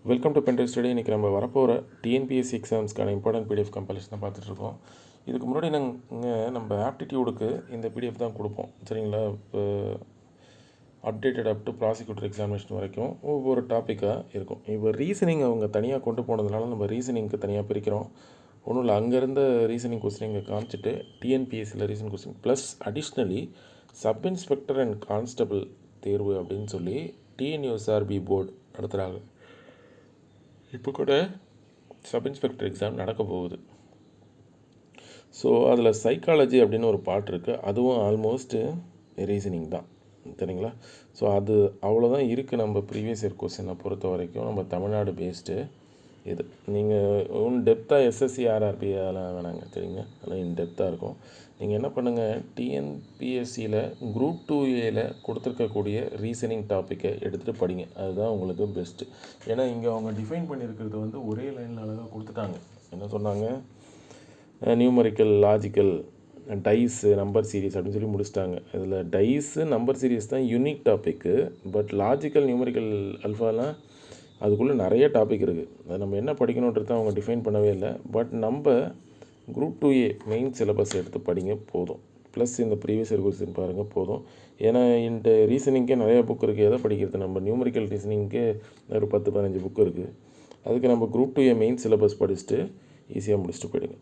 Welcome to pen drive study. இன்றைக்கி நம்ம வரப்போகிற டிஎன்பிஎஸ்சி எக்ஸாம்ஸ்க்கான இம்பார்ட்டன்ட் பிடிஎஃப் கம்பெலிஷன் தான் பார்த்துட்ருக்கோம். இதுக்கு முன்னாடி நம்ம ஆப்டிடியூடுக்கு இந்த பிடிஎஃப் தான் கொடுப்போம், சரிங்களா? இப்போ updated up to prosecutor examination வரைக்கும் ஒவ்வொரு டாப்பிக்காக இருக்கும். இப்போ ரீசனிங் அவங்க தனியாக கொண்டு போனதுனால நம்ம ரீசனிங்க்கு தனியாக பிரிக்கிறோம். ஒன்றும் இல்லை, அங்கேருந்த ரீசனிங் கொஸ்டின் இங்கே காமிச்சிட்டு டிஎன்பிஎஸ்சியில் reasoning question plus additionally sub inspector and constable தேர்வு அப்படின்னு சொல்லி டிஎன்யூஎஸ்ஆர்பி போர்டு நடத்துகிறாங்க. இப்போ கூட சப் இன்ஸ்பெக்டர் எக்ஸாம் நடக்க போகுது. ஸோ அதில் சைக்காலஜி அப்படின்னு ஒரு பார்ட் இருக்குது, அதுவும் ஆல்மோஸ்ட்டு ரீசனிங் தான், சரிங்களா? ஸோ அது அவ்வளோதான் இருக்குது நம்ம ப்ரீவியஸ் இயர் கொஸ்டினை பொறுத்த வரைக்கும். நம்ம தமிழ்நாடு பேஸ்டு இது. நீங்கள் டெப்த்தாக எஸ்எஸ்சி ஆர்ஆர்பி அதெல்லாம் வேணாங்க, சரிங்க? அதெல்லாம் இன்டெப்த்தாக இருக்கும். நீங்கள் என்ன பண்ணுங்கள், டிஎன்பிஎஸ்சியில் குரூப் 2A கொடுத்துருக்கக்கூடிய ரீசனிங் டாப்பிக்கை எடுத்துகிட்டு படிங்க. அதுதான் உங்களுக்கு பெஸ்ட்டு. ஏன்னா இங்கே அவங்க டிஃபைன் பண்ணியிருக்கிறது ஒரே லைனில் அழகாக கொடுத்துட்டாங்க. என்ன சொன்னாங்க? Numerical, logical, dice, number series அப்படின்னு சொல்லி முடிச்சிட்டாங்க. இதில் டைஸு, நம்பர் சீரிஸ் தான் unique topic. But logical, numerical, அல்ஃபாலாம் அதுக்குள்ளே நிறைய டாபிக் இருக்குது. அதை நம்ம என்ன படிக்கணுன்றது அவங்க டிஃபைன் பண்ணவே இல்லை. பட் நம்ம குரூப் 2A மெயின் சிலபஸ் எடுத்து படிங்க போதும். ப்ளஸ் இந்த ப்ரீவியஸ் இயர் கொஸ்டின் பாருங்கள் போதும். ஏன்னா இந்த ரீசனிங்கே நிறைய புக் இருக்குது. எதை படிக்கிறது? நம்ம நியூமரிக்கல் ரீசனிங்கே ஒரு 10-15 புக் இருக்குது. அதுக்கு நம்ம குரூப் 2A மெயின் சிலபஸ் படிச்சுட்டு ஈஸியாக முடிச்சுட்டு போயிடுங்க.